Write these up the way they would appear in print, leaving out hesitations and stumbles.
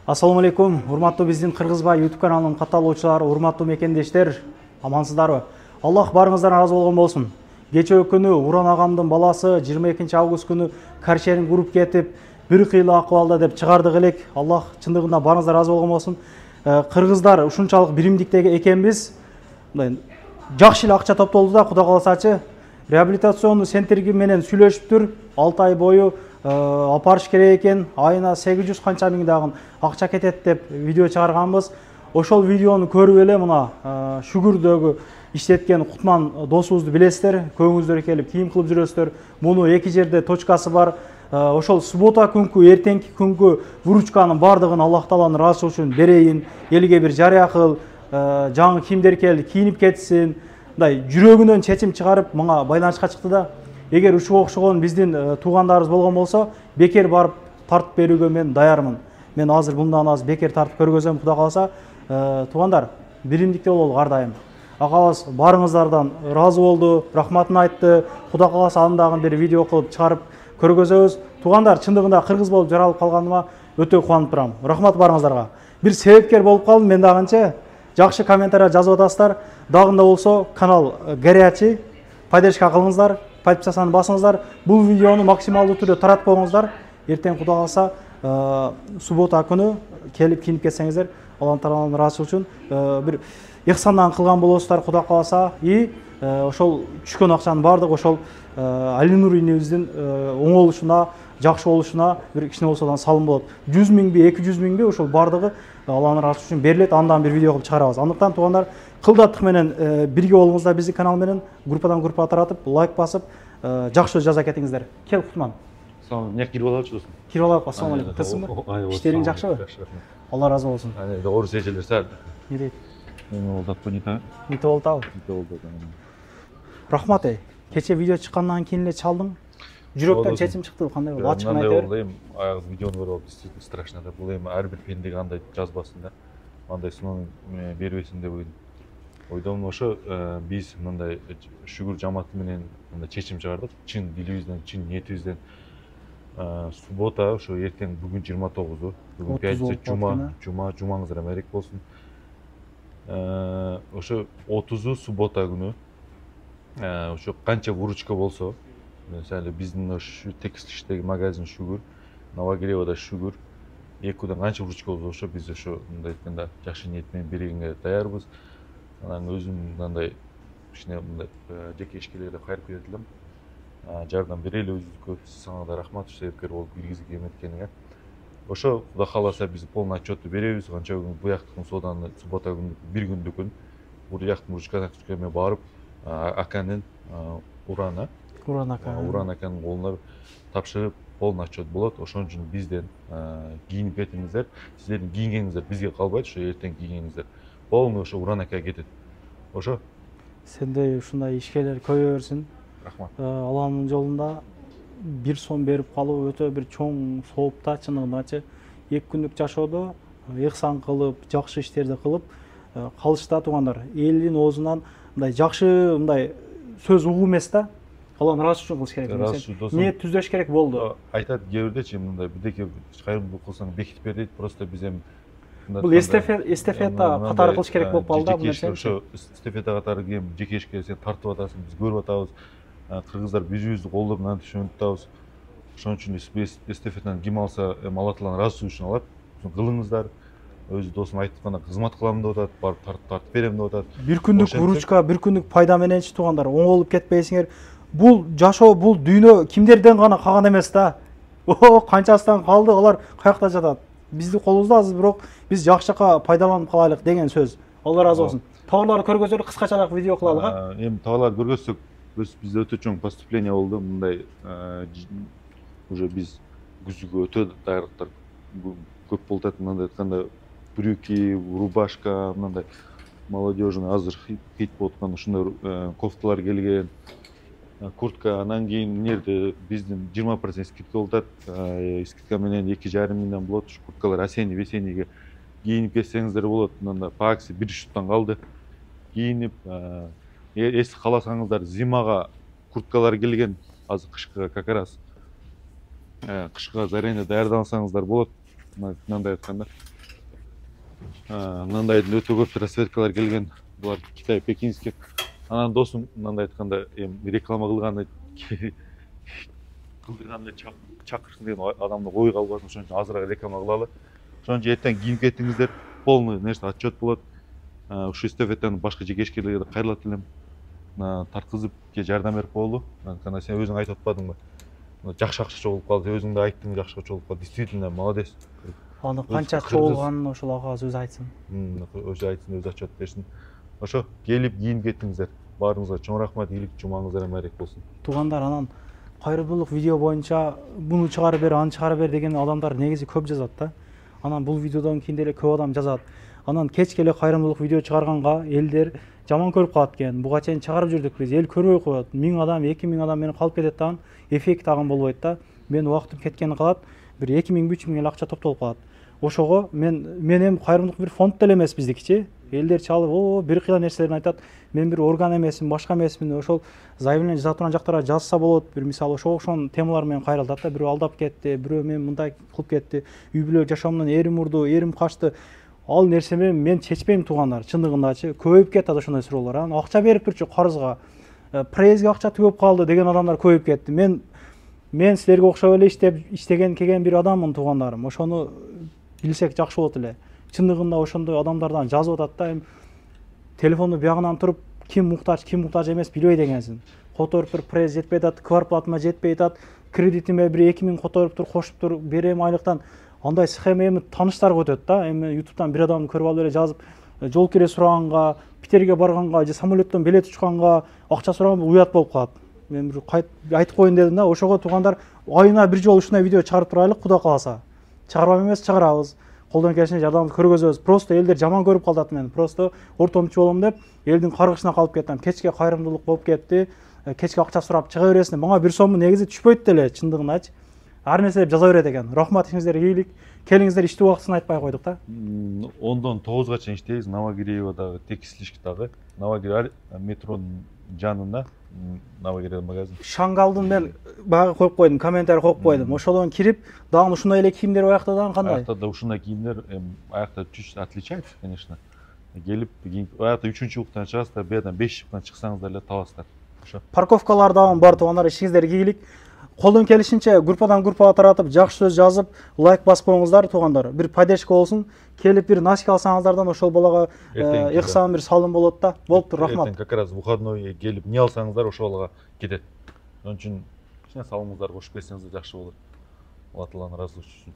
Ассаламу алейкум, урматтуу биздин Кыргызбай YouTube каналынын катталуучулары, урматтуу мекендештер, амансыздарбы? Аллах барыңыздан разы болгон болсун. Кечээ күнү Уран агамдын баласы 22 август күнү каршерин уруп кетип, бир кыйла акыбалда деп чыгардык элек. Аллах чындыгында барыңыздан разы болгон болсун. Кыргыздар ушунчалык биримдикте экенбиз. Мындай жакшы эле акча топтолду да, Кудай кааласачы. Реабилитационный центрге менен сүйлөшүптүр. 6 ай бою апарыш керек экен, айына 800 канча миң дагы акча кетет деп видео чыгарганбыз. Ошол видеону көрүп эле мына Шүгүрдөгү иштеткен Кутман досубузду билесиздер, көңүңүздөр келип кийим кылып жүрөсүздөр. Муну эки жерде точкасы бар. Ошол суббота күнкү, эртеңки күнкү выручканын бардыгын Аллах Тааланын ыраазычылыгы үчүн берейин, элге бир жарыя кыл, жаңы кийимдер келди, кийинип кетсин. Мындай жүрөгүнөн чечим чыгарып мага байланышка чыкты да. Эгер ушуга окшогон биздин туугандарыбыз болгон болсо, бекер барып тартып берүүгө мен даярмын. Мен азыр мындан аз бекер тартып көргөзөм, Кудай кааласа. Туугандар, биримдикте бололу ар дайым. Агабыз барыңыздардан ыраазы болду, рахматын айтты. Кудай кааласа андагы бир видео кылып чыгарып көргөзөбүз. Туугандар, чындыгында кыргыз болуп жаралып калганыма өтө кубанып турам. Рахмат барыңыздарга. Бир себепкер болуп калдым мен дагынчы. Жакшы комментарий жазып атасыздар. Дагында болсо канал горячий. Поддержка кылыңыздар, подписаны басыңыздар. Бул видеону максималдуу түрдө таратып коюңуздар. Эртең Кудай кааласа суббота күнү келип кийинип кетсеңиздер, Аллах Тааланын ыраазычылыгы үчүн бир ихсандан кылган болосуздар, Кудай кааласа. Ошол түшкөн акчанын бардыгы ошол Алинур инебиздин оңолушуна, жакшы болушуна бир кичине болсо да салым болот. 100 миңби, 200 миңби ошол бардыгы Алланын ыраазычылыгы үчүн берилет. Андан бир видео кылып чыгарабыз. Андыктан туугандар, кылдаттык менен бирге болуңуздар, биздин канал менен группадан группага таратып, лайк басып, жакшы жаза кетиңиздер. Кел Кутман. Сау, не кирип алабыз достум? Кирип алабыз. Ассаламу алейкум. Кызсыңбы? Иштериң жакшыбы? Алла разы болсун. Орус эжелер сәл. Не дейт? Эми олдап коюта. Нете болтабы? Нете болду. Рахмат эй. Кече видео чыккандан кийин эле чалдың. Жүрөктөн чечим чыкты, кандай болду? Ачык айта бер. Мындай аяк видеону көрүп алып, действительно страшно да. Бул эми ар бир пендеге андай жазбасын да. Мындай сунун бербесин деп ойдом. Ошо биз мындай Шүгүр жамааты менен мындай чечим чыгардык. Чын дилибизден, чын ниетибизден суббота, ошо эртең бүгүн 29-у, бүгүн пятница, жумаңыздар мерек болсун. Ошо 30-у суббота күнү ошо канча выручка болсо, мисалы биздин ошо текстилиштеги магазин Шүгүр, Новогревада Шүгүр, экөөдөн канча выручка болсо, ошо биз ошо мындай айтканда жакшы ниет менен бергенге даярбыз. Анан өзүм мындай кичине мындай жеке ишкерлерге кайрып кетет элем. Жардам берели өзүбүзгө, сага да рахмат, себепкер болуп киргизип эметкениңе. Ошо Кудай кааласа биз полный отчетту беребиз, канча күн буяктын сооданы суббота күнү бир күндүкүн буяктын выручкасына барып, аканын Уран аканын колуна тапшырып полный отчет болот. Ошон үчүн бизден кийинип кетиңиздер. Сиздердин кийингениңиздер бизге калбайт, ошо эртең кийингениңиздер полный ошо Уран ака кетет. Ошо сендей ушундай ишкерлер көбөйө берсин. Рахмат. Алланын жолунда бир сом берип калуу өтө бир чоң соопта, чындыгындачы 2 күндүк жашоодо ыхсан кылып, жакшы иштерди кылып калышта туугандар. Элдин оозунан мындай жакшы мындай сөз угуу эмес да. Алланын ыраазычылыгы үчүн кылыш керек. Ниет түздөш керек болду. Айтат кээбирдечи мындай бирдеке кайрымдуулук кылсаң бекитип бер дейт. Просто биз эми бул эстафета катары кылыш керек болуп калды бул нерсе. Ошо эстафета катары кем жеке ишке сен тартып атасың, биз көрүп атабыз. Кыргыздар биз-бизди колдоп мынтип түшүнүп атабыз. Ошон үчүн эстафетаны ким алса, Алла Тааланын ыраазычылыгы үчүн алат. Кылыңыздар. Өзү досум айтканда кызмат кылам деп атат, барып тартып берем деп атат. Бир күндүк выручка, бир күндүк пайда мененчи туугандар, оңолуп кетпейсиңер. Бул жашоо, бул дүйнө кимдерден гана калган эмес да. Канчасынан калды, алар каякта жатат. Биздин колубузда азыр, бирок биз жакшыка пайдаланып калайлык деген сөз. Алла разы болсун. Товарларды көргөзөлүк, кыскачараак видео кылалык. Эми товарларды көргөзсөк, бизде өтө чоң поступление болду. Мындай уже биз күзгү өтө даярдыктар көп болуп атат. Мындай айтканда брюки, рубашка, мындай молодежный азыр хит болуп аткан ушундай кофталар келген. Куртка, анан кийин эмнерде биздин 20% скидка болуп атат. Скидка менен 2,5 миңден болот. Ушу курткалар осенний, весеннийге кийинип кетсеңиздер болот. Мында по акции 1 штуктан калды. Кийинип, эс каласаңыздар зимага курткалар келген. Азыр кышкыга как раз кышкыга заранее даярдансаңыздар болот. Мындай айтканда мынандайдын өтө көп расцветкалар келген. Булар Китай, пекинский. Анан досум мындай айтканда реклама кылганда чакырсын деген адамды ойго албадым. Ошон үчүн азыраак реклама кылалы. Ошон үчүн эртең кийинип кетиңиздер. Полный нерсе отчет болот. Ушу эстафетаны башка жекешкерлерге да кайрылат элем. Тарткызып жардам берип коелу. Кана сен өзүң айтып атпадыңбы? Жакшы акча чогулуп калды. Өзүң да айттың, жакшы чогулуп калды. Действительно, молодец. Аны канча чогулганын ошол агабыз өзү айтсын. Өзү айтсын, өзү отчет берсин. Ошо келип кийинип кетиңиздер. Баарыңызга чоң рахмат, ийгилик жумаңыздар маек болсун. Туугандар, анан кайрымдуулук видео боюнча буну чыгарып бер, аны чыгарып бер деген адамдар негизи көп жазат да. Анан бул видеодон кийин деле көп адам жазат. Анан кечке эле кайрымдуулук видео чыгарганга элдер жаман көрүп калат экен. Буга чейин чыгарып жүрдүк биз, эл көрбөй коет. 1000 адам, 2000 адам менен калып кетет дагы, эффект дагы болбойт да. Мен убактым кеткени калат, бир 2000-3000 эле акча топтолуп калат. Ошого мен эми кайрымдуулук бир фонд деле эмес биздикичи. Элдер чалып, бир кыйла нерселерин айтат. Мен бир орган эмесмин, башка эмесмин. Ошол заявление жаза турган жактарга жазса болот. Бир мисалы ошон темалар менен кайрылат да. Бирөө алдап кетти, бирөө мен мындай кылып кетти, үй бүлө жашоомдон эрим урду, эрим качты. Ал нерсени мен чечпейм туугандар, чындыгындачы. Көбөйүп кетти ошондой суроолор. Анан акча берип турчу карызга, проездге акча түгөп калды деген адамдар көбөйүп кетти. Мен силерге окшоп эле иштеген келген бир адаммын туугандарым. Ошону билсек жакшы болот эле. Чындыгында ошондой адамдардан жазып атат да, телефонду биягынан туруп ким муктаж эмес билбей дегенсин. Которуп туруп пресс жетпей атат, квартплатыма жетпей атат, кредитиме бир 2000 которуп туруп, кошуп туруп берем айлыктан. Андай схема эми тааныштарга өтөт да. Эми YouTube'дан бир адамды көрүп алып эле жазып, жол кире сураганга, Питерге барганга, же самолеттон билет учканга акча сураган уят болуп калат. Мен бир айтып коеюн дедим да. Ошого туугандар айына бир жолу ушундай видео чыгарып турайлык, Кудай кааласа. Чыгарбайм эмес, чыгарабыз. Колдон келишинче жардамды көргөзөбүз. Просто элдер жаман көрүп калат мени. Просто ортомчу болом деп элдин каргышына калып кеттим. Кечке кайрымдуулук болуп кетти. Кечке акча сурап чыга бересиң. Мага бир сомун негизи түшпөйт деле, чындыгындачы. Ар нерсе деп жаза берет экен. Рахмат, ишиңиздерге ийгилик. Келиңиздер, иштөө убактысын айтпай койдук да. 10-дон 9га чейин иштейбиз. Новогиреевдагы текстилиштагы Новогирев метронун жанында Новогирев магазин. Шангалдын мен баягы коюп койдум, комментарий коюп койдум. Ошодон кирип, дагы ушундай эле кийимдер аякта дагы кандай? Аякта да ушундай кийимдер аякта чуть отличается, конечно. Келип, аякта 3-чулуктан чыгасыздар, биядан 5-чулуктан чыксаңыздар эле табасыздар. Ошо. Парковкалар дагы бар туугандар, ишиңиздерге ийгилик. Колдон келишинче группадан группага таратып, жакшы сөз жазып, лайк басып коюңуздар туугандар. Бир поддержка болсун. Келип бир насик алсаңыздардан ошол балага ыксан бир салым болот да. Болуптур, рахмат. Как раз выходной келип не алсаңыздар ошол балага кетет. Ошон үчүн кичине салымыңыздарды кошуп кетсеңиздер жакшы болот. Алла Тааланын ыраазылыгы үчүн.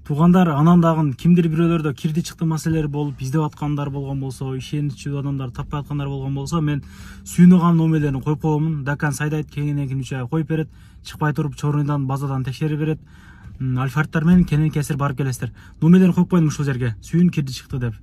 Туугандар, анан дагы кимдир бирөөлөрдө кирди чыкты маселелер болуп издеп аткандар болгон болсо, ишеничүү адамдар таппай аткандар болгон болсо, мен сүйүнөган номерлерин коюп коемун. Дакан сайдайт кеңинен коюп берет, чыкпай туруп чорундан базадан текшерип берет. Альфардтар менен кенен кесир барып келесиздер. Номерлерин коюп койдум ушул жерге. Сүйүн кирди чыкты деп.